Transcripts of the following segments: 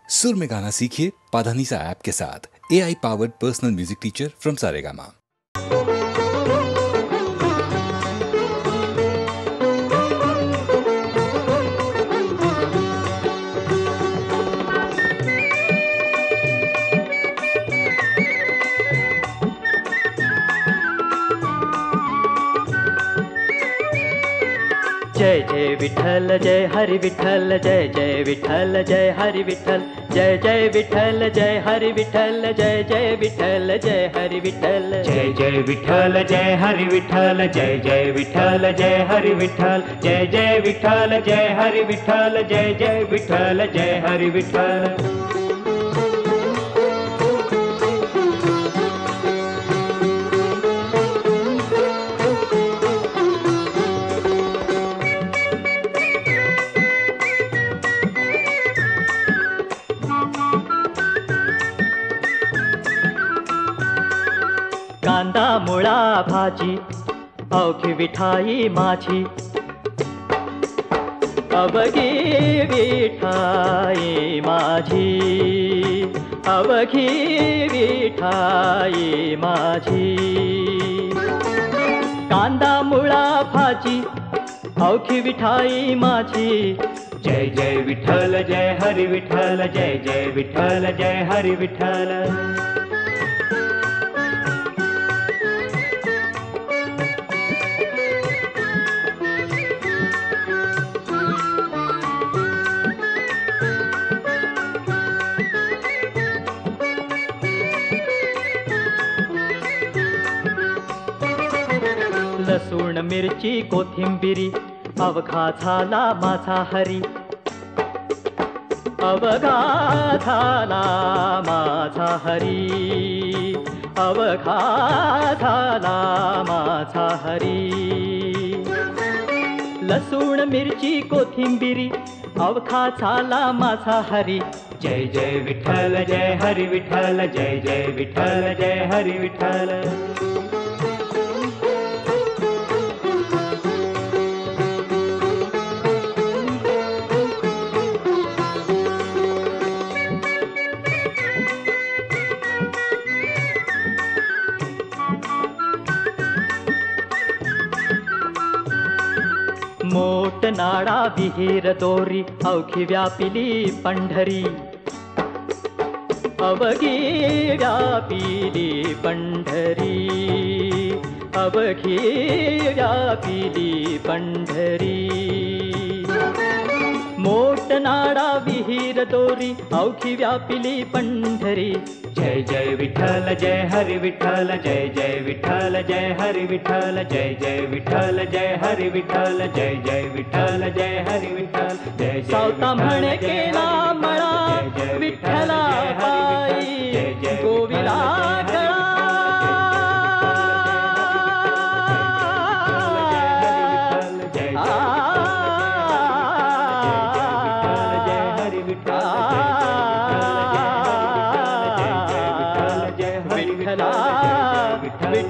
सुर में गाना सीखिए पाधानीसा ऐप के साथ। AI powered personal music teacher from Saregama. जय जय विठ्ठल जय हरि विठ्ठल जय जय विठ्ठल जय हरि विठ्ठल जय जय विठ्ठल जय हरि विठ्ठल जय जय विठ्ठल जय हरि विठ्ठल जय जय विठ्ठल जय हरि विठ्ठल जय जय विठ्ठल जय हरि विठ्ठल जय जय विठ्ठल जय हरि विठ्ठल जय जय विठ्ठल जय हरि विठ्ठल। कांदा मुळा भाजी अवघी विठाई माझी अवघी विठाई माझी अवघी विठाई माझी कांदा मुळा भाजी अवघी विठाई माझी जय जय विठ्ठल जय हरि विठ्ठल जय जय विठ्ठल जय हरि विठ्ठल। लसूण मिरची कोथिंबिरी अवघा झाला माझा हरी अवघा झाला माझा हरी अवघा झाला माझा हरी लसूण मिरची कोथिंबिरी अवघा झाला माझा हरी जय जय विठ्ठल जय हरि विठ्ठल जय जय विठ्ठल जय हरि विठ्ठल। मोट नाडा विहीर दोरी अवघी व्यापिली पंढरी अवघी व्यापिली पंढरी अवघी व्यापिली पंढरी मोट नाडा विहीर दोरी अवघी व्यापिली पंढरी जय जय विठ्ठल जय हरि विठ्ठल जय जय विठ्ठल जय हरि विठ्ठल जय जय विठ्ठल जय हरि विठ्ठल जय जय विठ्ठल जय हरि विठ्ठल जय सावता म्हणे केला मळा विठ्ठला पायी गोविला गळा विठ्ठला विठ्ठला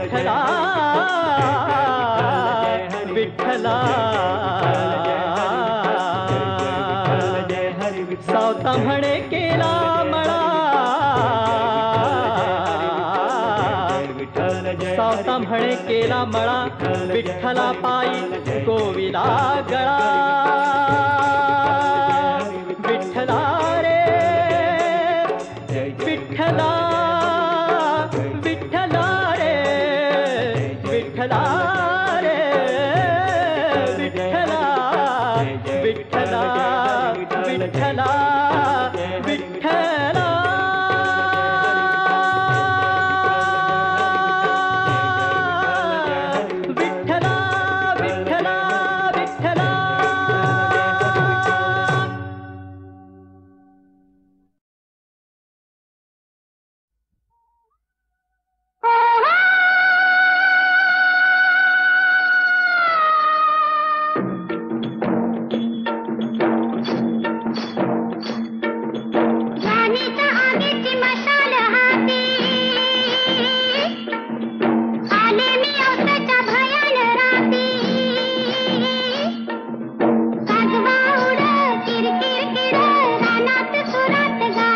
सावता म्हणे केला मळा सावता म्हणे केला मळा विठ्ठला पायी गोविला गळा विठ्ठला रे विठ्ठला विठ्ठला रे विठ्ठला रे विठ्ठला विठ्ठला विठ्ठला विठ्ठला गात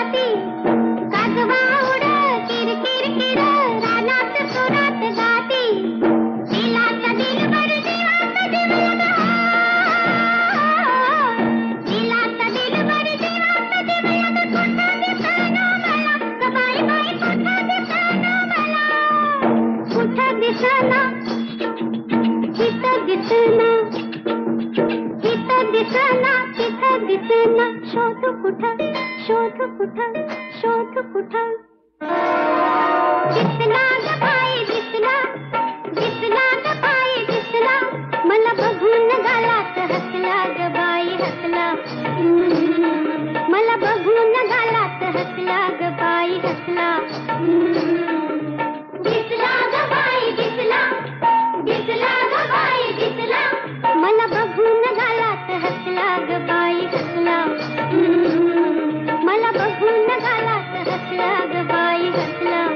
कुठं शोध कुठं शोध कुठं दिसला ग बाई दिसला दिसला ग बाई दिसला मला बघून गालात हसला ग बाई हसला मला बघून गालात हसला ग बाई हसला दिसला ग बाई दिसला दिसला ग बाई दिसला मला बघून गालात हसला ग बाई हसला मला बघून गालात हसला ग बाई हसला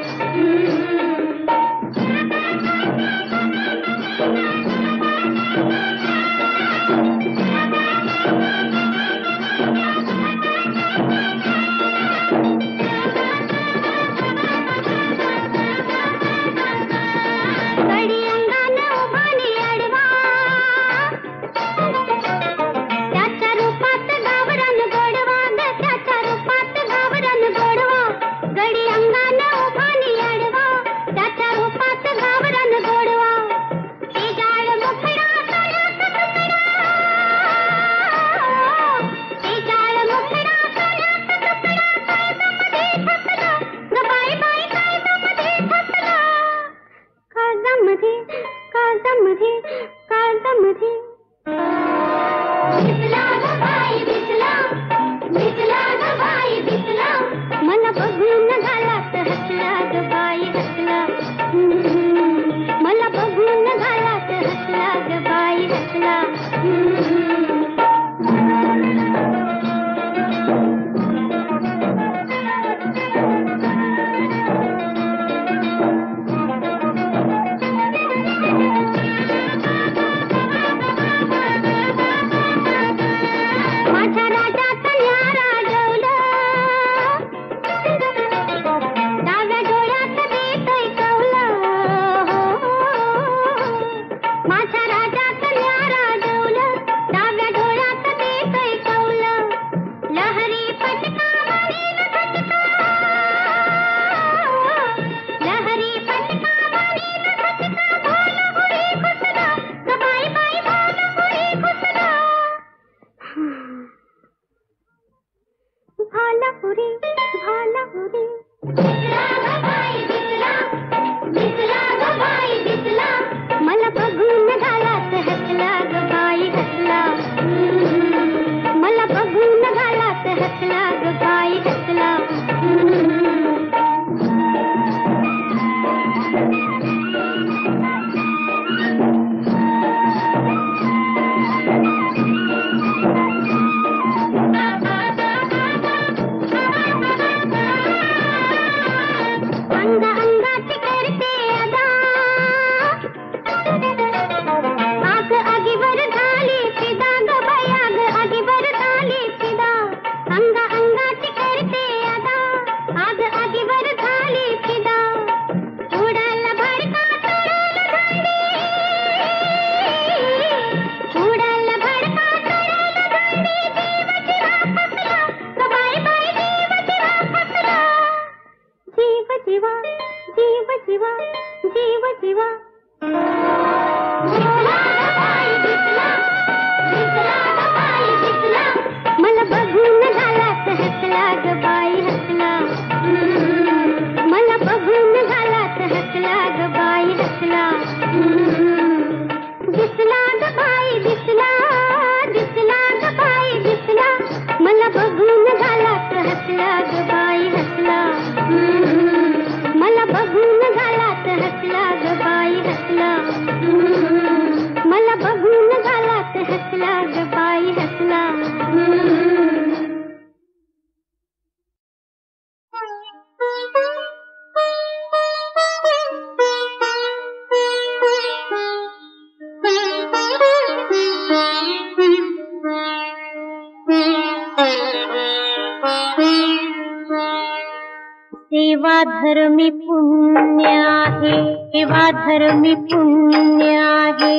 सेवा धर्मी पुण्य आहे, सेवा धर्मी पुण्य आहे,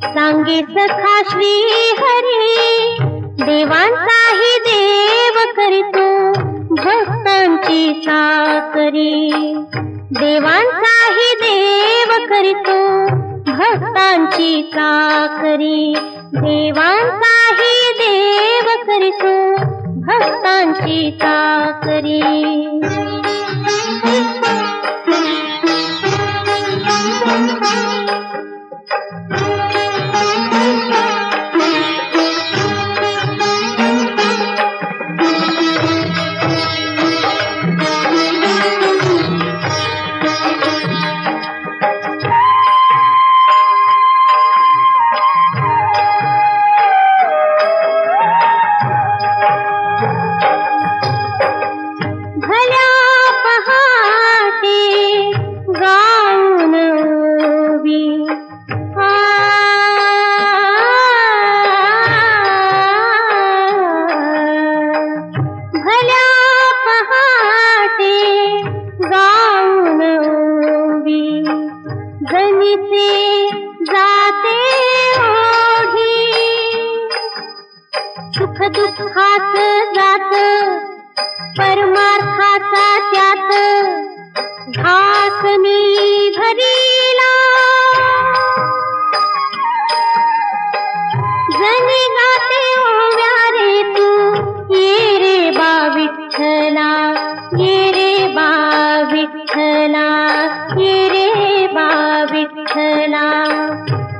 सांगे सखा श्री हरी. देवांचाही देव करीतो भक्तांची साकरी. देवांचाही देव करीतो भक्तांची साकरी. देवांचाही देव करीतो भक्तांची चाकरी.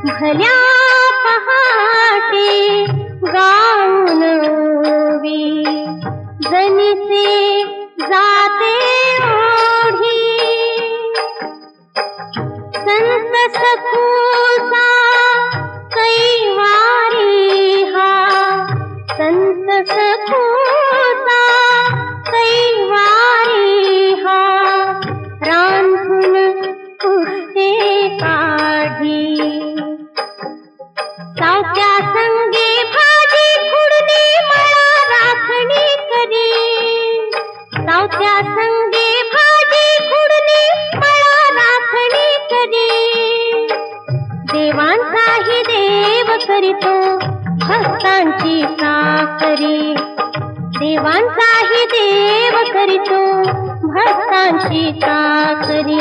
भल्या पहाटे गाऊन ओवी जनिसे जाते ओढी संत सखूचा कैवारी हा संत सखूचा कैवारी हा रांधून पुष्टे काढी सावत्या संगे भाजी खुडणी मळा राखणी करी सावत्या संगे भाजी खुडणी मळा राखणी करी देवांचाही देव करीतो भक्तांची चाकरी देवांचाही देव करीतो भक्तांची चाकरी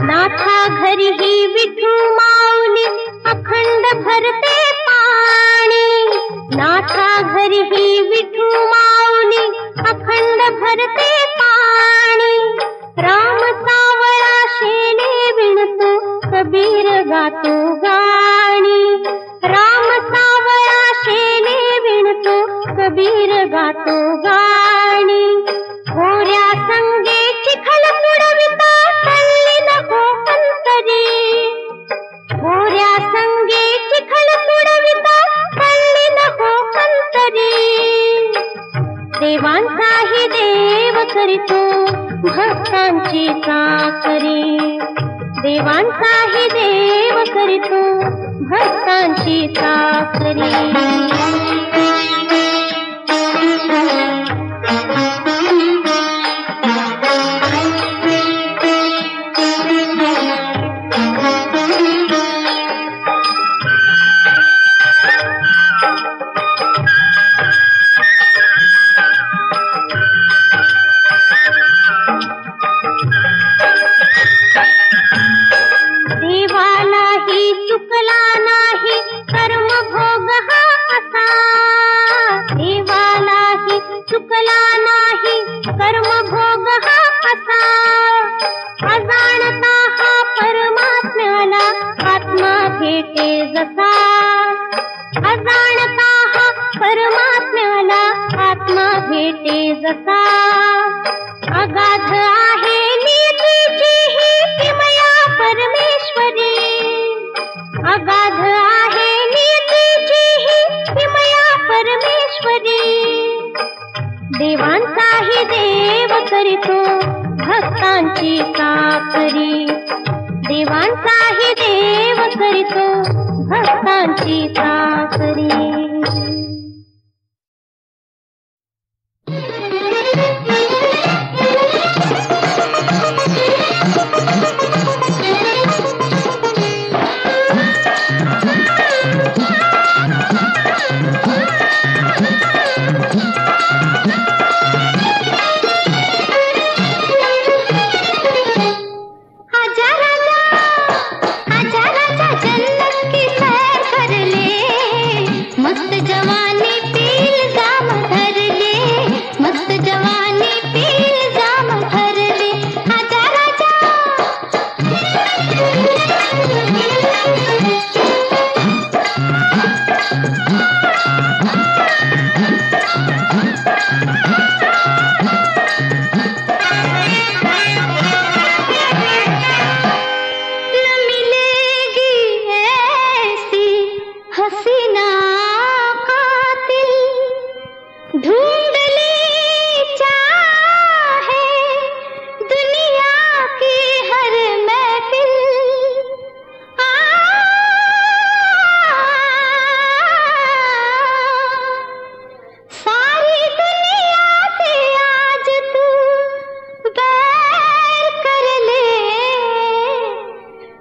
नाथा घरी ही विठू माऊली अखंड भरते पाणी नाथा घरी ही विठू माऊली अखंड भरते पाणी राम सावळा शेने विणतो कबीर गातो गाणी राम सावळा शेने विणतो कबीर गातो गाणी गोऱ्या संगे चिखल पुडविता गोऱ्या संगे चिखल पुडविता कळली नको कंतरी देवांचाही देव करीतो भक्तांची चाकरी देवांचाही देव करीतो भक्तांची चाकरी अगाध आहे नीतीची ही किमया परमेश्वरी अगाध आहे नीतीची ही किमया परमेश्वरी देवांचाही देव करीतो भक्तांची चाकरी देवांचाही देव करीतो भक्तांची चाकरी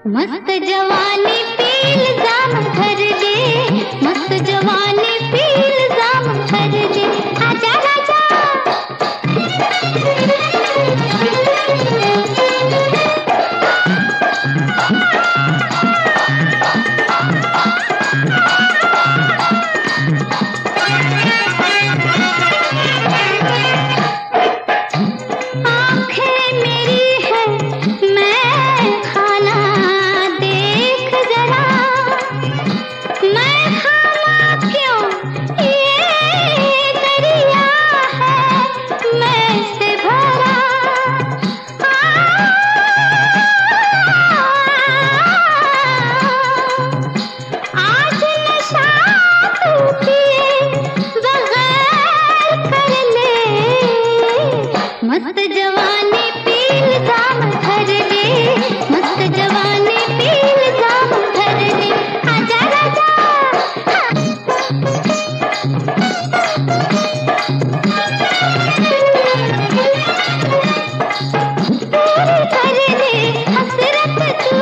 मस्त जवानी पील जाम भर दे, मस्त जवानी पील जाम भर दे, आजा राजा। मस्त जवानी पील जाम भर दे, मस्त जवानी पील जाम भर दे, आजा राजा। कर दे हसरत तू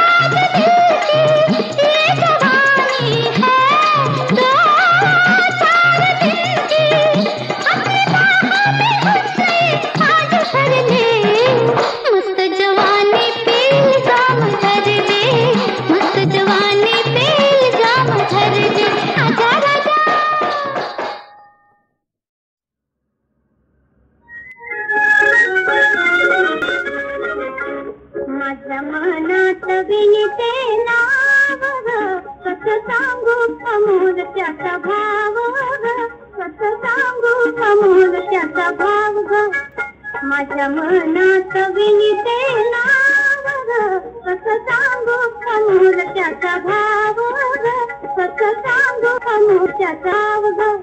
आज दिल की, ये जवानी है 2-4 दिन की, अपनी बाहों में आज भर ले, मस्त जवानी पील जाम भर दे, मस्त जवानी पील जाम भर दे, आजा राजा। माझ्या मनात विनिते नाव ग, कसं सांगू समोर त्याचा भाव ग, कसं सांगू समोर त्याचा भाव ग, माझ्या मनात विनिते नाव ग, कसं सांगू समोर त्याचा भाव ग, कसं सांगू समोर त्याचा भाव ग।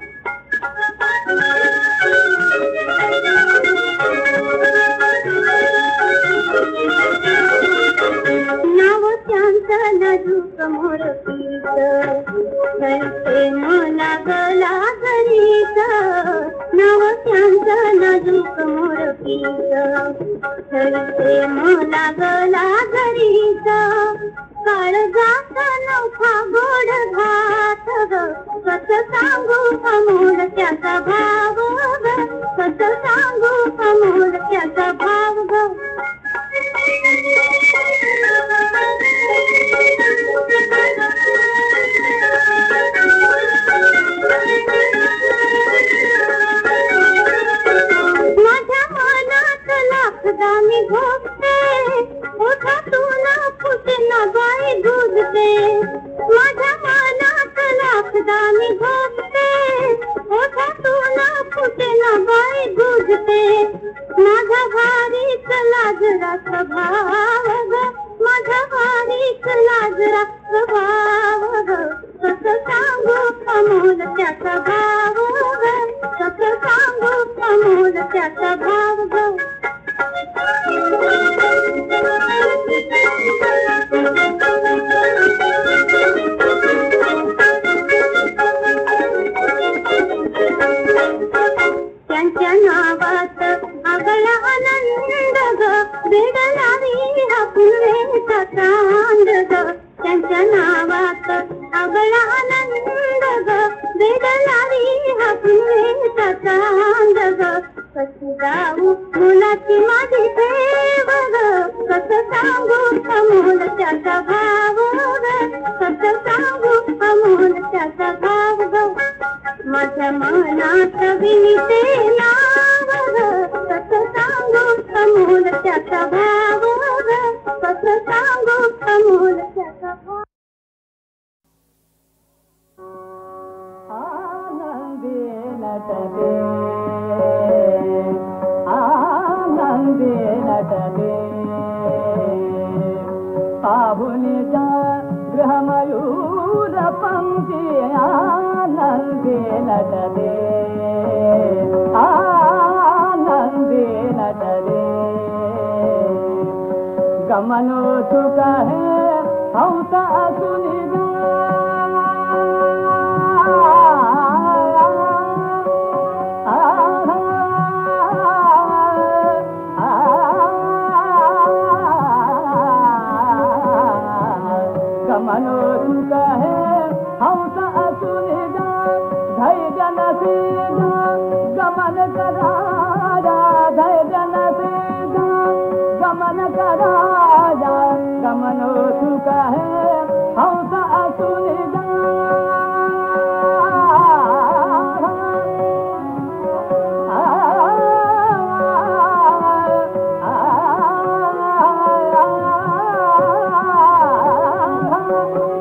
नाव त्यांचं नाजूक मोरपीच, करते मला गला घरीच, नाव त्यांचं नाजूक मोरपीच, करते मला गला घरीच, काळजात नौखा गोड घात ग, कसं सांगू समोर त्याचा भाव ग, कसं सांगू समोर त्याचा भाव ग। माझ्या मनात लाखदा मी घोपते, ओठातून फुटना बाई दूधते, माझ्या मनात लाखदा मी घोपते, ओठातून फुटना बाई दूधते, माझा भारीच लाजरा स्वभाव ग, माझा भारीच लाजरा स्वभाव ग, कसं सांगू समोर त्याचा भाव ग, कसं सांगू समोर त्याचा भाव ग। त्यांच्या नावात आगळा आनंद ग, बेडलावी हा पुनवेचा चांद ग, त्यांच्या नावात आगळा आनंद ग, बेडलावी हा पुनवेचा चांद ग, कशी जाऊ मुलाची माझी देव ग, कसं सांगू समोर त्याचा भाव ग, कसं सांगू समोर त्याचा भाव ग। माझ्या मनात विनिते नाव ग, कसं सांगू समोर त्याचा भाव ग, कसं सांगू समोर त्याचा भाव। आनंदी नटले, आनंदी नटले, पाहुणे गृहमयूर पंक्ती, आनंदी नटले, आनंदी नटले, गमनोत्सुक है हंस असुनी कराया गमनो सुख है हंस असुनी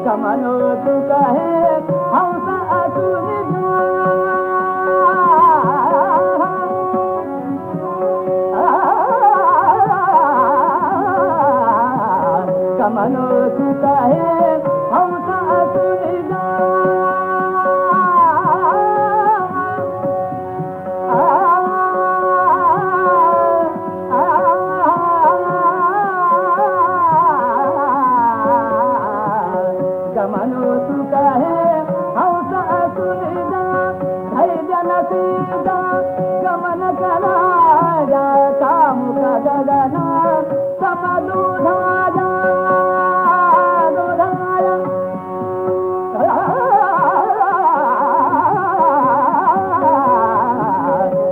गमनो सुख है हंस असुनी गमनो सुख है हंस असुनी गमनो सुख है हंस असुनी धैर्य नसीदा गमन कराया कामुक गगना समदूधाया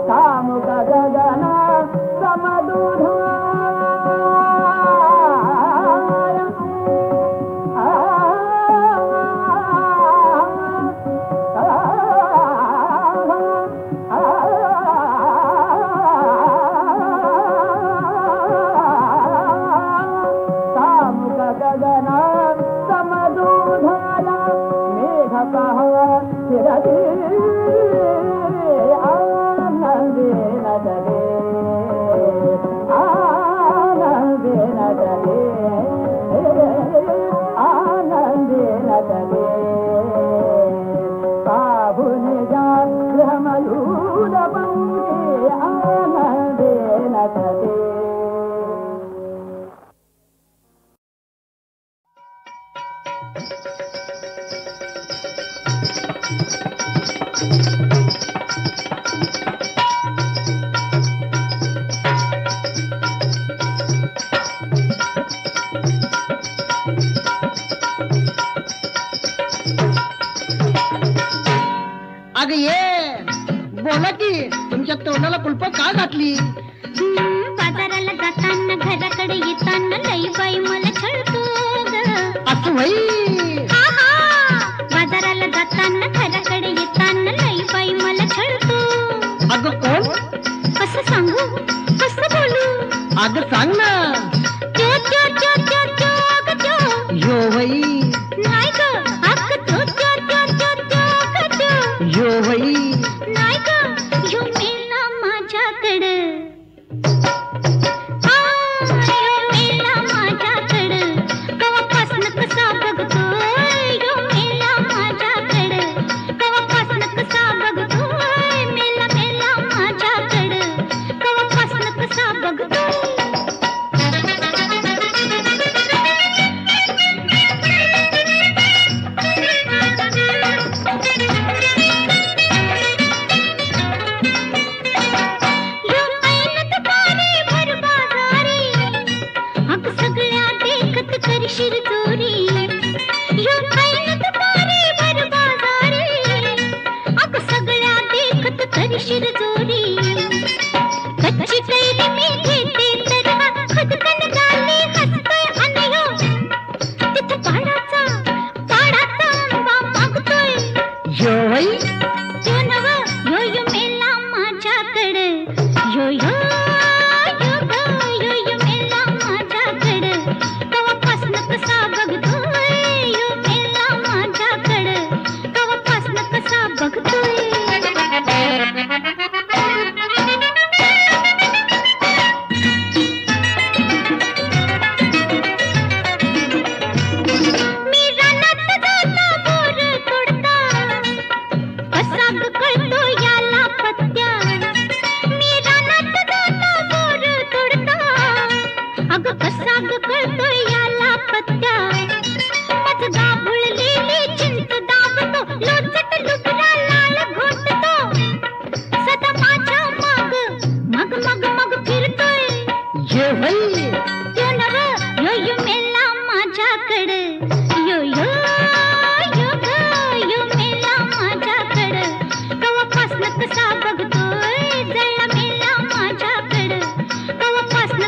कामुक गगना समदूधाया अगं ये बोला की तुमच्या तोंडाला कुलप का घातली बाजाराला जाताना घराकडे येताना लई बाई मला छळतो ग असं होई बाजाराला जाताना घराकडे येताना लई बाई मला छळतो अगं कोण कसं सांगू कसं बोलू अगं सांग ना त्यो त्यो त्यो त्यो त्यो ग त्यो यो होई नाही ग अगं त्यो त्यो त्यो त्यो त्यो ग त्यो यो होई नाही ग यो मेला माझ्याकडे यो मेला माझ्याकडे कवापासून कसा बघतोय यो मेला माझ्याकडे कवापासून कसा बघतोय मेला मेला माझ्याकडे कवापासून कसा बघतोय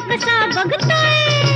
कसा बघतोय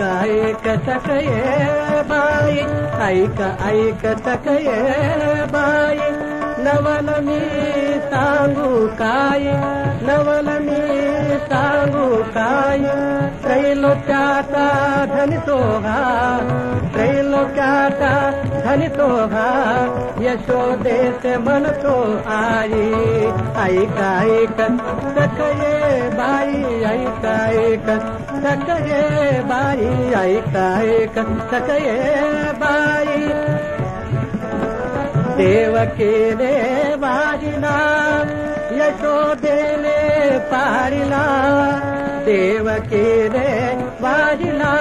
ऐका ऐक सकये बाई, ऐक ऐक सकये बाई, नवल मी सांगू काय, नवल मी सांगू काय, त्रैलोक्याचा धनी सोहा, त्रैलोक्याचा धनी सोहा, यशोदेचे म्हणतो आई, ऐका ऐक सकये बाई, ऐका ऐक सकये बाई, ऐका ऐक सकये बाई, देवकीने वाजिला यशोदेने पारिला, देवकीने वाजिला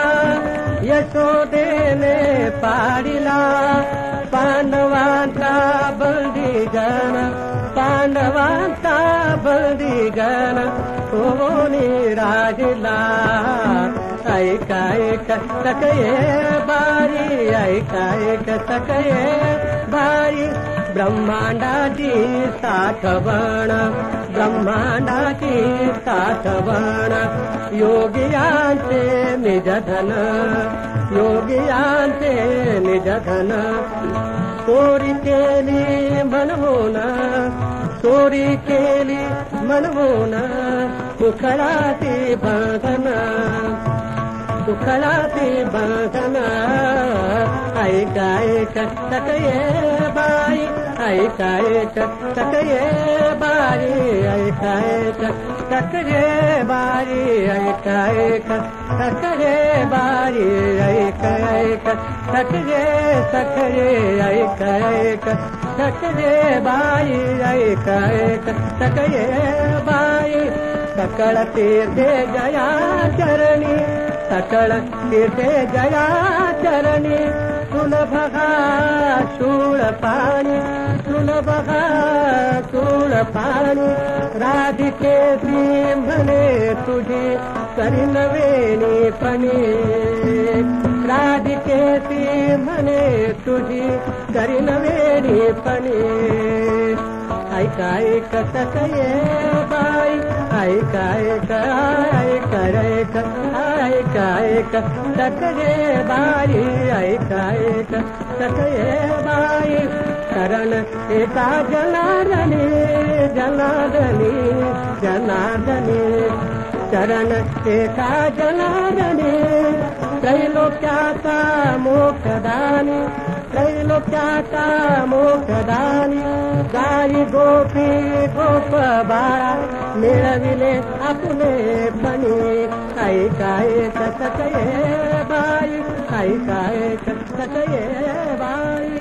यशोदेने पारिला, पांडवांचा बंदीगण, पांडवांचा बंदीगण कोणी राहिला, ऐका ऐक सकये बाई, ऐका ऐक सकये बाई, ब्रह्मांडाची साठवण, ब्रह्मांडाची साठवण, योगियांचे निजधन, योगियांचे निजधन, चोरी केली म्हणून, चोरी केली म्हणून, उखळाती बंधन, उखळाती बंधन, ऐका ऐक सकये बाई, ऐका ऐक सकये बाई, ऐका ऐक सकये बाई, ऐका ऐक सकये बाई, ऐका ऐक सकये सकये, ऐका ऐक सकये बाई, ऐका ऐक सकये बाई, सकळ तीर्थे जया चरणी, सकळ तीर्थे जया चरणी, सुलभगा शूळ पाणी, सुलभगा शूळ पाणी, राधिकेची म्हणे तुझी करीन वेणीपणी, राधिकेची म्हणे तुझी करीन वेणीपणी, ऐका ऐक सकये बाई, ऐका ऐक ऐका ऐक ऐका ऐक सकये बाई, ऐका ऐक सकये बाई, शरण एका जनार्दनी, जनार्दनी जनार्दनी, शरण एका जनार्दनी, त्रैलोक्याचा मोक्षदानी, त्रैलोक्याचा मोक्षदानी, गाई गोपी गोप बाळा मिळविले आपले पणी, ऐका ऐक सकये बाई, ऐका ऐक सकये बाई.